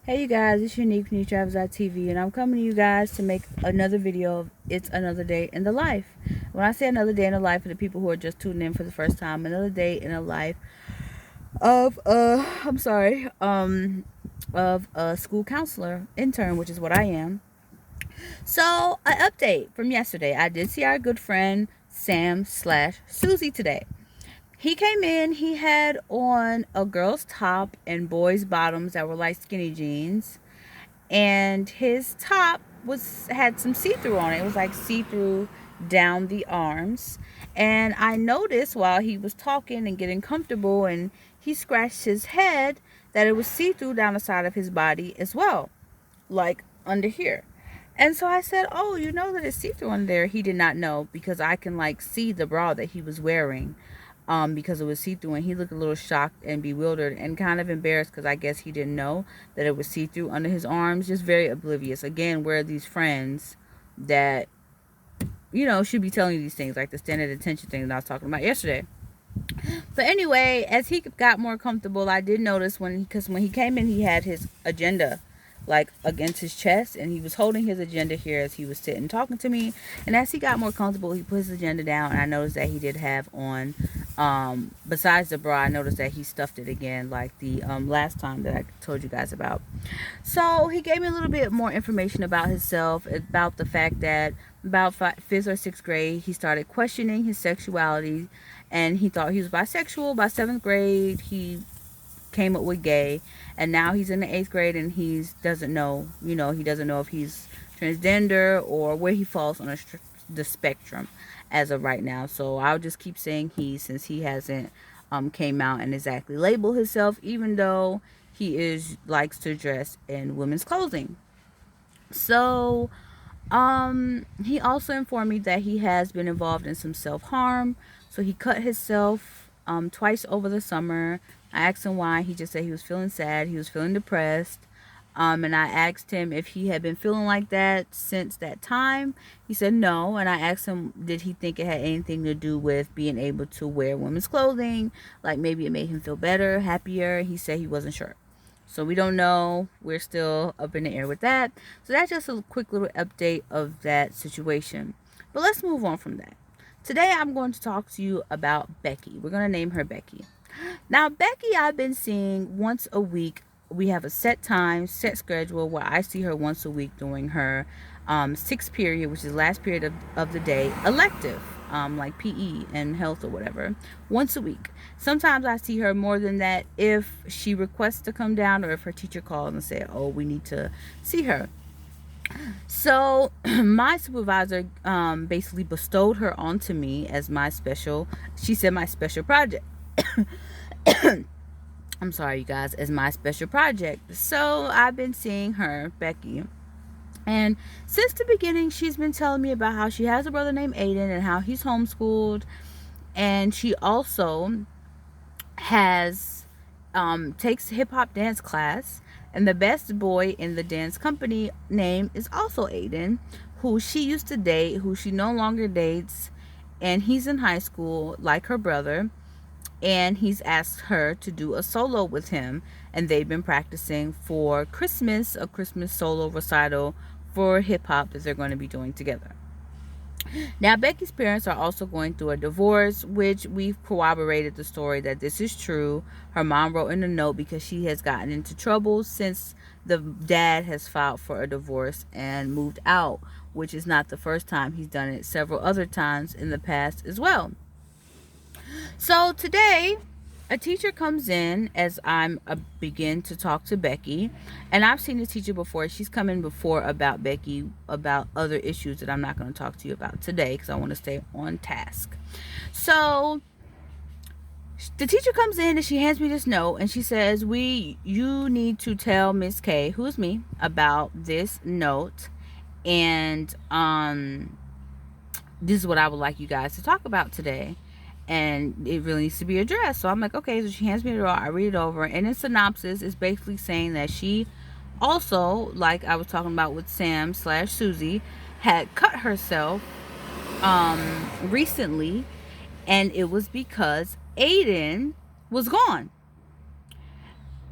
Hey you guys, it's Unique from TV, and I'm coming to you guys to make another video of It's Another Day in the Life. When I say another day in the life, for the people who are just tuning in for the first time, another day in the life of of a school counselor intern, which is what I am. So, an update from yesterday. I did see our good friend Sam slash Susie today. He came in, he had on a girl's top and boys' bottoms that were like skinny jeans, and his top had some see-through on it. It was like see-through down the arms. And I noticed while he was talking and getting comfortable and he scratched his head that it was see-through down the side of his body as well, like under here. And so I said, "Oh, you know that it's see-through under there?" He did not know, because I can like see the bra that he was wearing, because it was see-through, and he looked a little shocked and bewildered and kind of embarrassed, because I guess he didn't know that it was see-through under his arms. Just very oblivious. Again, where are these friends that, should be telling you these things, like the standard attention thing that I was talking about yesterday. But anyway, as he got more comfortable, I did notice because when he came in, he had his agenda like against his chest, and he was holding his agenda here as he was sitting talking to me. And as he got more comfortable, he put his agenda down, and I noticed that he did have on, besides the bra, I noticed that he stuffed it again, like the last time that I told you guys about. So he gave me a little bit more information about himself, about the fact that about fifth or sixth grade, he started questioning his sexuality, and he thought he was bisexual. By seventh grade, he came up with gay, and now he's in the eighth grade, and he doesn't know if he's transgender or where he falls on the spectrum as of right now. So I'll just keep saying he, since he hasn't came out and exactly labeled himself, even though he likes to dress in women's clothing. So he also informed me that he has been involved in some self-harm. So he cut himself twice over the summer. I asked him why. He just said he was feeling sad. He was feeling depressed. And I asked him if he had been feeling like that since that time. He said no. And I asked him, did he think it had anything to do with being able to wear women's clothing? Like maybe it made him feel better, happier. He said he wasn't sure. So we don't know. We're still up in the air with that. So that's just a quick little update of that situation. But let's move on from that. Today I'm going to talk to you about Becky. We're going to name her Becky. Now, Becky, I've been seeing once a week. We have a set time, set schedule where I see her once a week during her sixth period, which is last period of the day, elective, like PE and health or whatever, once a week. Sometimes I see her more than that if she requests to come down, or if her teacher calls and say, "Oh, we need to see her." So my supervisor basically bestowed her onto me as my special project. I'm sorry, you guys, as my special project. So I've been seeing her, Becky. And since the beginning, she's been telling me about how she has a brother named Aiden and how he's homeschooled. And she also takes hip hop dance class. And the best boy in the dance company name is also Aiden, who she used to date, who she no longer dates. And he's in high school like her brother. And he's asked her to do a solo with him, and they've been practicing for Christmas, a Christmas solo recital for hip-hop that they're going to be doing together. Now, Becky's parents are also going through a divorce, which we've corroborated the story that this is true. Her mom wrote in a note because she has gotten into trouble since the dad has filed for a divorce and moved out, which is not the first time. He's done it several other times in the past as well. So today, a teacher comes in as I'm begin to talk to Becky, and I've seen the teacher before. She's come in before about Becky, about other issues that I'm not going to talk to you about today because I want to stay on task. So the teacher comes in and she hands me this note, and she says, you need to tell Miss K, who's me, about this note, and this is what I would like you guys to talk about today. And it really needs to be addressed. So I'm like, okay. So she hands me the note. I read it over. And in synopsis, it's basically saying that she also, like I was talking about with Sam / Susie, had cut herself recently. And it was because Aiden was gone.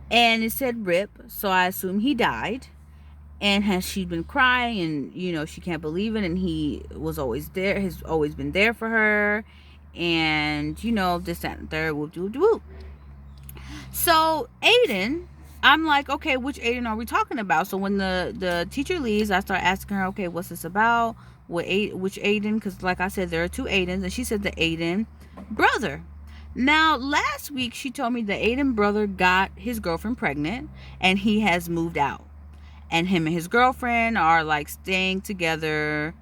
and it said rip, so I assume he died. And has she been crying, and she can't believe it, and he was always there, has always been there for her, and this, that, and third, whoop, whoop, whoop. So Aiden, I'm like, okay, which Aiden are we talking about? So when the teacher leaves, I start asking her, okay, what's this about? Which Aiden? Because like I said, there are two Aidens, and she said the Aiden brother. Now last week she told me the Aiden brother got his girlfriend pregnant, and he has moved out, and him and his girlfriend are like staying together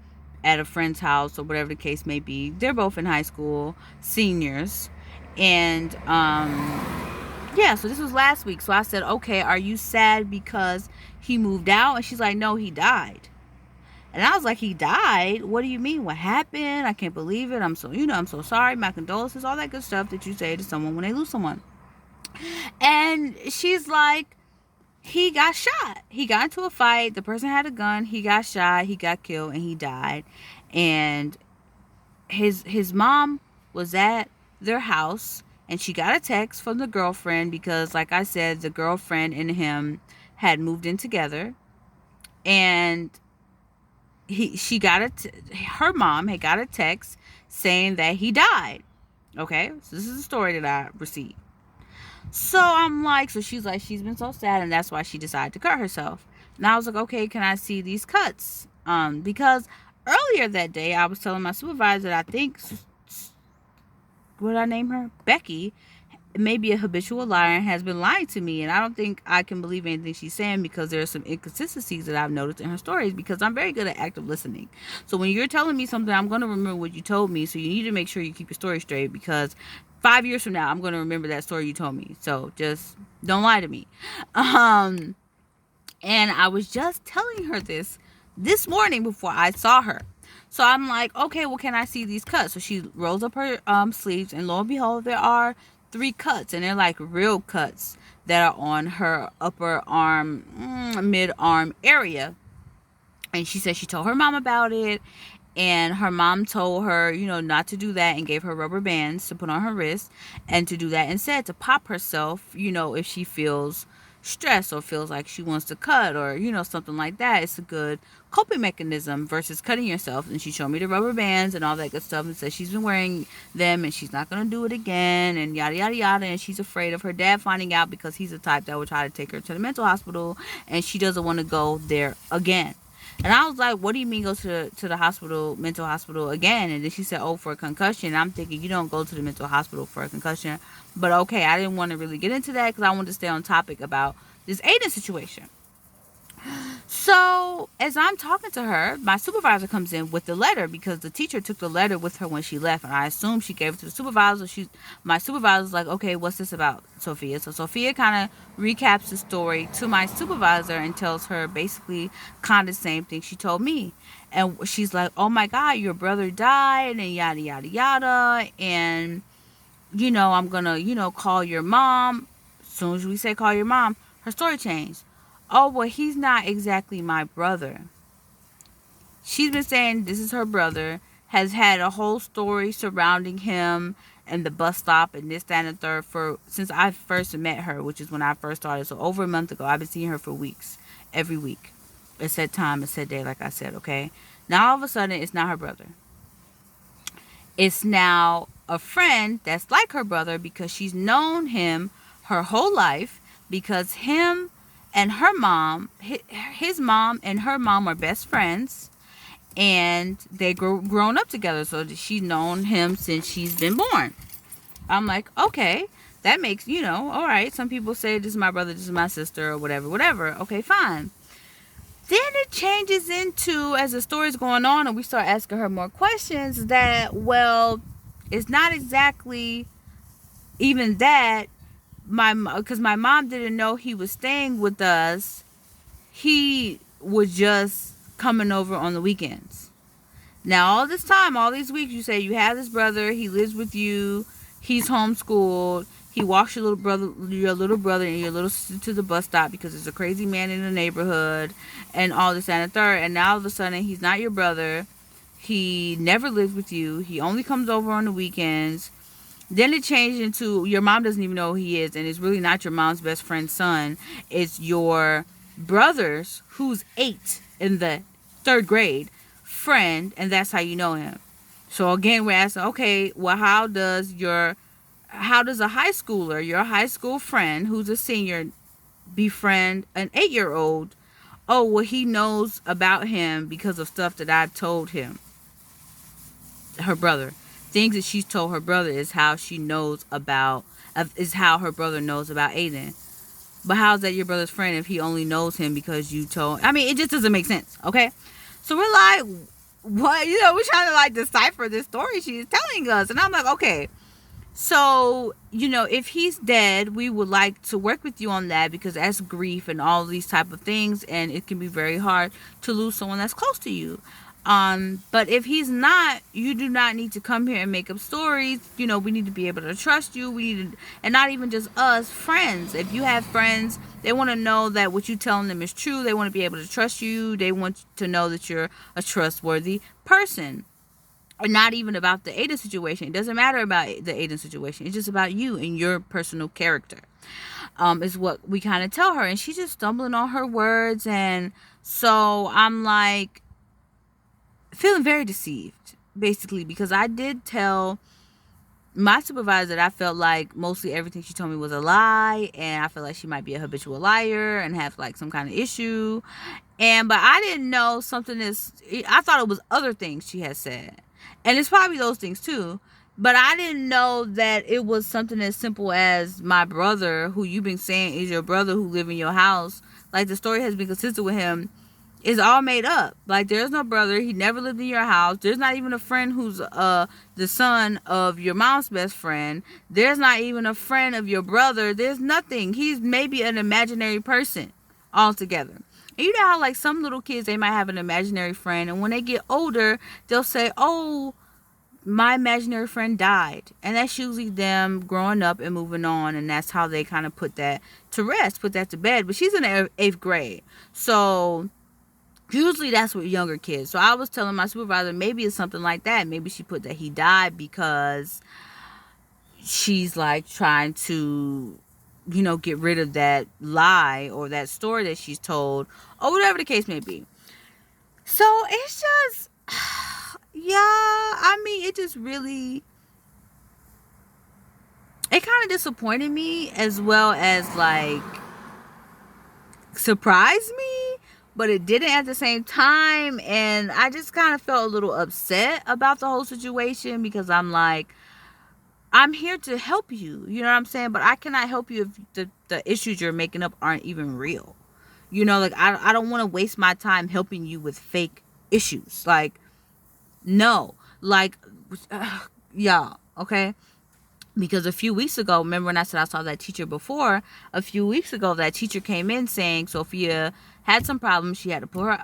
at a friend's house or whatever the case may be. They're both in high school, seniors, and yeah, so this was last week. So I said, okay, are you sad because he moved out? And she's like, no, he died. And I was like, he died? What do you mean? What happened? I can't believe it. I'm so sorry. My condolences, all that good stuff that you say to someone when they lose someone. And she's like, he got shot. He got into a fight. The person had a gun. He got shot. He got killed, and he died. And his mom was at their house, and she got a text from the girlfriend because, like I said, the girlfriend and him had moved in together, and her mom had got a text saying that he died. Okay, so this is the story that I received. So I'm like, so she's like, she's been so sad, and that's why she decided to cut herself. And I was like, okay, can I see these cuts? Because earlier that day, I was telling my supervisor that I think, what did I name her? Becky may be a habitual liar and has been lying to me, and I don't think I can believe anything she's saying because there are some inconsistencies that I've noticed in her stories, because I'm very good at active listening. So when you're telling me something, I'm going to remember what you told me, so you need to make sure you keep your story straight, because 5 years from now, I'm going to remember that story you told me. So just don't lie to me. And I was just telling her this morning before I saw her. So I'm like, okay, well, can I see these cuts? So she rolls up her sleeves, and lo and behold, there are 3 cuts, and they're like real cuts that are on her upper arm, mid-arm area. And she said she told her mom about it, and her mom told her, not to do that, and gave her rubber bands to put on her wrist, and to do that instead, to pop herself, if she feels stressed or feels like she wants to cut, or something like that. It's a good coping mechanism versus cutting yourself. And she showed me the rubber bands and all that good stuff, and said she's been wearing them and she's not going to do it again, and yada yada yada. And she's afraid of her dad finding out, because he's the type that would try to take her to the mental hospital, and she doesn't want to go there again. And I was like, what do you mean go to the hospital, mental hospital again? And then she said, oh, for a concussion. And I'm thinking, you don't go to the mental hospital for a concussion. But okay, I didn't want to really get into that because I wanted to stay on topic about this Aiden situation. So as I'm talking to her, my supervisor comes in with the letter, because the teacher took the letter with her when she left, and I assume she gave it to the supervisor. My supervisor's like, okay, what's this about, Sophia? So Sophia kind of recaps the story to my supervisor and tells her basically kind of the same thing she told me. And she's like, oh my God, your brother died, and yada yada yada, and I'm gonna call your mom. As soon as we say call your mom, her story changed. Oh, well, he's not exactly my brother. She's been saying this is her brother, has had a whole story surrounding him and the bus stop and this, that, and the third since I first met her, which is when I first started. So over a month ago, I've been seeing her for weeks, every week. It said time, it said day, like I said, okay? Now all of a sudden, it's not her brother. It's now a friend that's like her brother, because she's known him her whole life, because him and her mom, his mom and her mom are best friends, and they grown up together. So she's known him since she's been born. I'm like, okay, that makes, all right. Some people say this is my brother, this is my sister, or whatever. Okay, fine. Then it changes into, as the story's going on and we start asking her more questions, that, well, it's not exactly even that. Because my mom didn't know he was staying with us. He was just coming over on the weekends. Now, all this time, all these weeks, you say you have this brother, he lives with you, he's homeschooled, he walks your little brother and your little sister to the bus stop because there's a crazy man in the neighborhood, and all this and the third. And now all of a sudden, he's not your brother. He never lives with you. He only comes over on the weekends. Then it changed into your mom doesn't even know who he is, and it's really not your mom's best friend's son. It's your brother's, who's 8 in the 3rd grade, friend, and that's how you know him. So again, we're asking, okay, well, how does a high schooler, your high school friend, who's a senior, befriend an 8-year-old? Oh, well, he knows about him because of stuff that I've told him. Her brother. Things that she's told her brother is how she knows about, is how her brother knows about Aiden. But how's that your brother's friend if he only knows him because you told? I mean, it just doesn't make sense, okay? So we're like, what? We're trying to like decipher this story she's telling us. And I'm like, okay. So, if he's dead, we would like to work with you on that because that's grief and all these type of things. And it can be very hard to lose someone that's close to you. But if he's not, you do not need to come here and make up stories. We need to be able to trust you. And not even just us, friends. If you have friends, they want to know that what you're telling them is true. They want to be able to trust you. They want to know that you're a trustworthy person. Or not even about the Aiden situation. It doesn't matter about the Aiden situation. It's just about you and your personal character. Is what we kind of tell her. And she's just stumbling on her words. And so I'm like, feeling very deceived, basically, because I did tell my supervisor that I felt like mostly everything she told me was a lie, and I felt like she might be a habitual liar and have like some kind of issue. But I didn't know I thought it was other things she had said, and it's probably those things too. But I didn't know that it was something as simple as my brother, who you've been saying is your brother who live in your house. Like, the story has been consistent with him. Is all made up. Like, there's no brother. He never lived in your house. There's not even a friend who's the son of your mom's best friend. There's not even a friend of your brother. There's nothing. He's maybe an imaginary person altogether. And you know how, like, some little kids, they might have an imaginary friend, and when they get older, they'll say, oh, my imaginary friend died. And that's usually them growing up and moving on, and that's how they kind of put that to rest, put that to bed. But she's in the 8th grade. So usually that's with younger kids. So I was telling my supervisor, maybe it's something like that. Maybe she put that he died because she's like trying to, get rid of that lie or that story that she's told, or whatever the case may be. So it's just, yeah, I mean, it just really, it kind of disappointed me as well as like surprised me. But it didn't at the same time. And I just kind of felt a little upset about the whole situation because I'm like, I'm here to help you. You know what I'm saying? But I cannot help you if the issues you're making up aren't even real. Like, I don't want to waste my time helping you with fake issues. Like, no. Like, y'all, okay? Because a few weeks ago, remember when I said I saw that teacher before? A few weeks ago, that teacher came in saying Sophia had some problems. She had to pull her.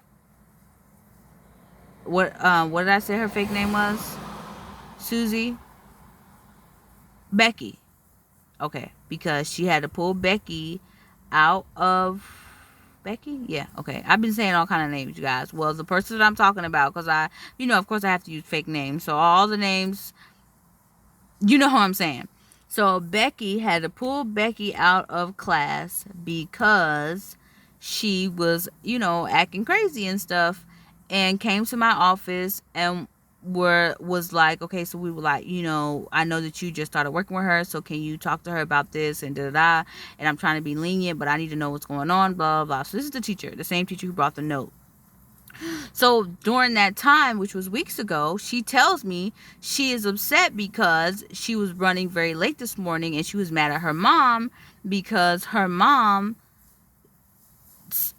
What did I say her fake name was? Susie? Becky. Okay. Because she had to pull Becky out of. Becky? Yeah, okay. I've been saying all kind of names, you guys. Well, the person that I'm talking about, because of course I have to use fake names. So all the names, you know who I'm saying. So Becky had to pull Becky out of class because she was, acting crazy and stuff, and came to my office and was like, okay, so we were like, I know that you just started working with her, so can you talk to her about this and da-da-da, and I'm trying to be lenient, but I need to know what's going on, blah, blah, blah. So this is the teacher, the same teacher who brought the note. So during that time, which was weeks ago, she tells me she is upset because she was running very late this morning, and she was mad at her mom because her mom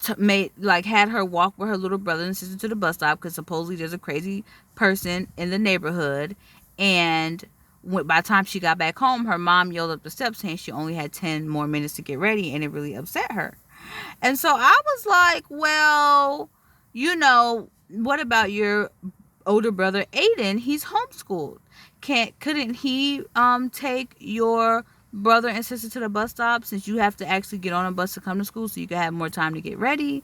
had her walk with her little brother and sister to the bus stop because supposedly there's a crazy person in the neighborhood. And by the time she got back home, her mom yelled up the steps saying she only had 10 more minutes to get ready, and it really upset her. And so I was like, well, what about your older brother Aiden? He's homeschooled. Couldn't he take your brother and sister to the bus stop, since you have to actually get on a bus to come to school so you can have more time to get ready,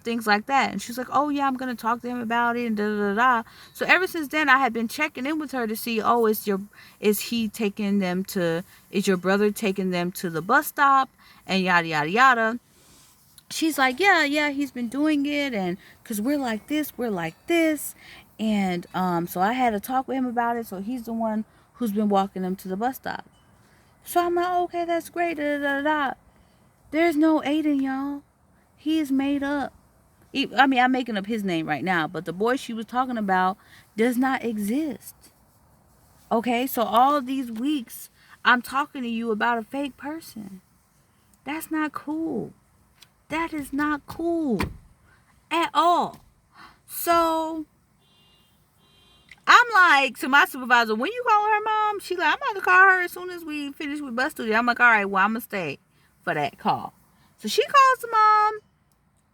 things like that. And she's like, oh yeah, I'm gonna talk to him about it, and da da da da. So ever since then, I had been checking in with her to see, oh, is your brother taking them to the bus stop, and yada yada yada. She's like, yeah, he's been doing it, and because we're like this, and so I had to talk with him about it. So he's the one who's been walking them to the bus stop. So I'm like, oh, okay, that's great. Da, da, da, da. There's no Aiden, y'all. He is made up. I mean, I'm making up his name right now, but the boy she was talking about does not exist. Okay, so all these weeks, I'm talking to you about a fake person. That's not cool. That is not cool at all. So I'm like, to my supervisor, when you call her mom, she like, I'm about to call her as soon as we finish with bus studio. I'm like, all right, well, I'm going to stay for that call. So she calls the mom,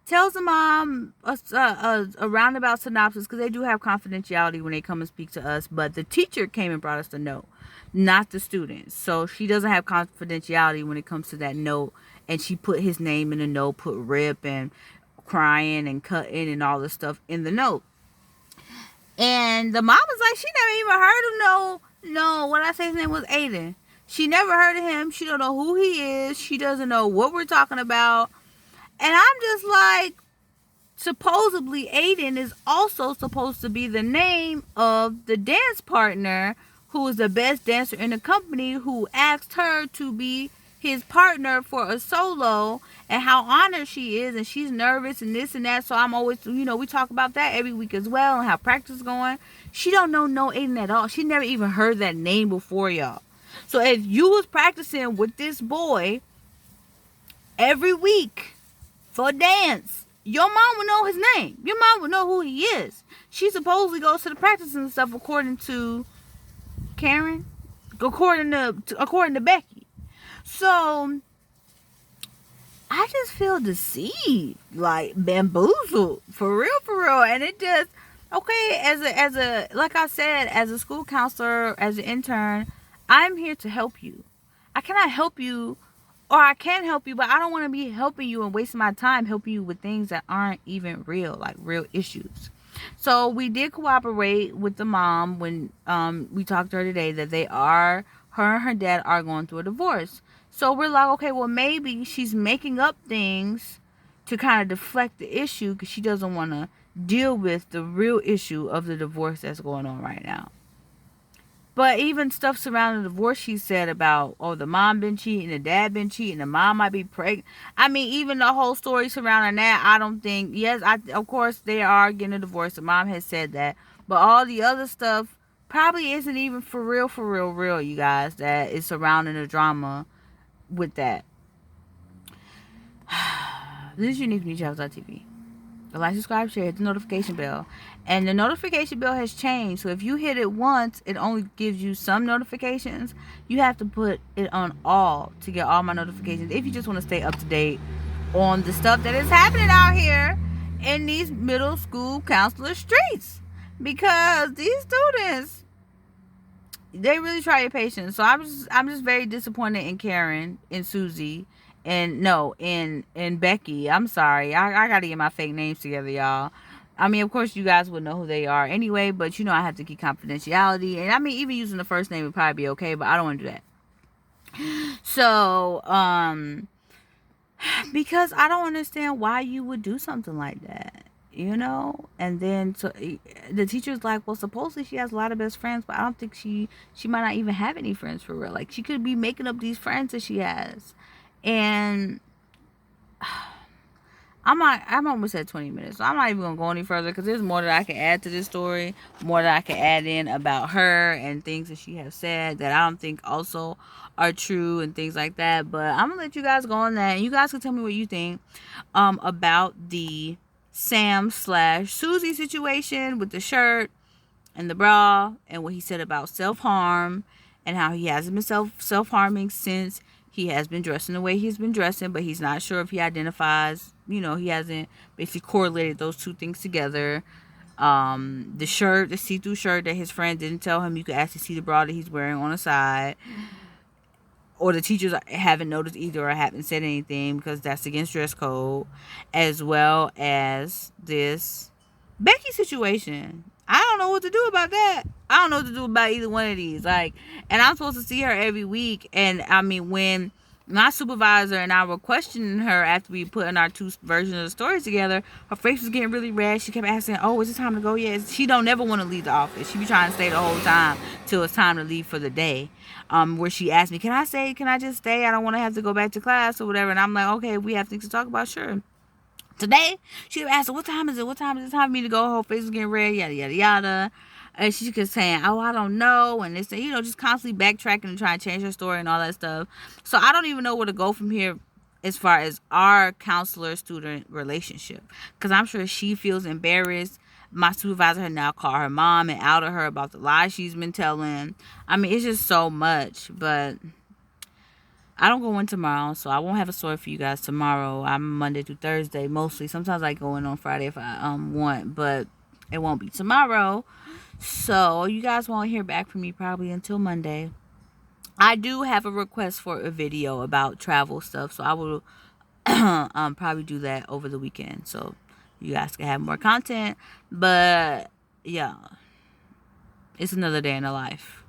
tells the mom a roundabout synopsis, because they do have confidentiality when they come and speak to us. But the teacher came and brought us the note, not the students. So she doesn't have confidentiality when it comes to that note. And she put his name in the note, put rip and crying and cutting and all this stuff in the note. And the mom was like, she never even heard of what I say his name was Aiden. She never heard of him. She don't know who he is. She doesn't know what we're talking about. And I'm just like, supposedly Aiden is also supposed to be the name of the dance partner who is the best dancer in the company, who asked her to be his partner for a solo, and how honored she is, and she's nervous and this and that. So I'm always, we talk about that every week as well, and how practice is going. She don't know no Aiden at all. She never even heard that name before, y'all. So if you was practicing with this boy every week for dance, your mom would know his name. Your mom would know who he is. She supposedly goes to the practice and stuff, according to Karen, according to Becky. So I just feel deceived, like bamboozled, for real. And it just, okay, as a like I said, as a school counselor, as an intern, I'm here to help you. I cannot help you, or I can help you, but I don't want to be helping you and wasting my time helping you with things that aren't even real, like real issues. So we did cooperate with the mom when we talked to her today, that her and her dad are going through a divorce. So we're like, okay, well, maybe she's making up things to kind of deflect the issue, because she doesn't want to deal with the real issue of the divorce that's going on right now. But even stuff surrounding the divorce, she said about, oh, the mom been cheating, the dad been cheating, the mom might be pregnant. I mean, even the whole story surrounding that, I don't think, of course, they are getting a divorce. The mom has said that. But all the other stuff probably isn't even for real, you guys, that is surrounding the drama with that. This is Unique New Travels.tv. Like, subscribe, share, hit the notification bell. And the notification bell has changed. So if you hit it once, it only gives you some notifications. You have to put it on all to get all my notifications, if you just want to stay up to date on the stuff that is happening out here in these middle school counselor streets. Because these students, they really try your patience. So I'm just very disappointed in Karen, in Susie, and in Becky. I'm sorry. I gotta get my fake names together, y'all. I mean, of course, you guys would know who they are anyway, but I have to keep confidentiality. And I mean, even using the first name would probably be okay, but I don't want to do that. So, because I don't understand why you would do something like that. And then so the teacher's like, well, supposedly she has a lot of best friends, but I don't think she might not even have any friends for real. Like, she could be making up these friends that she has. And I'm almost at 20 minutes, so I'm not even gonna go any further, because there's more that I can add to this story, more that I can add in about her and things that she has said that I don't think also are true and things like that. But I'm gonna let you guys go on that, and you guys can tell me what you think about the Sam/Susie situation with the shirt and the bra, and what he said about self-harm, and how he hasn't been self-harming since he has been dressing the way he's been dressing, but he's not sure if he identifies, he hasn't basically correlated those two things together. The see-through shirt that his friend didn't tell him, you could actually see the bra that he's wearing on the side. or the teachers haven't noticed either or haven't said anything because that's against dress code, as well as this Becky situation. I don't know what to do about that. I don't know what to do about either one of these. Like, and I'm supposed to see her every week. And I mean, when my supervisor and I were questioning her after we put in our two versions of the stories together, her face was getting really red. She kept asking, "Oh, is it time to go yet?" She don't never want to leave the office. She be trying to stay the whole time till it's time to leave for the day. Where she asked me, "Can I stay? Can I just stay? I don't want to have to go back to class or whatever." And I'm like, "Okay, we have things to talk about, sure." Today, she asked her, "What time is it? What time is it? Time for me to go?" Her face was getting red, yada, yada, yada. And she kept saying, "Oh, I don't know." And they say, just constantly backtracking and trying to change her story and all that stuff. So I don't even know where to go from here as far as our counselor-student relationship. Because I'm sure she feels embarrassed. My supervisor had now called her mom and outed her about the lies she's been telling. I mean, it's just so much. But I don't go in tomorrow, so I won't have a story for you guys tomorrow. I'm Monday through Thursday mostly. Sometimes I go in on Friday if I want, but it won't be tomorrow. So you guys won't hear back from me probably until Monday. I do have a request for a video about travel stuff, so I will probably do that over the weekend, so you guys can have more content. But yeah, it's another day in the life.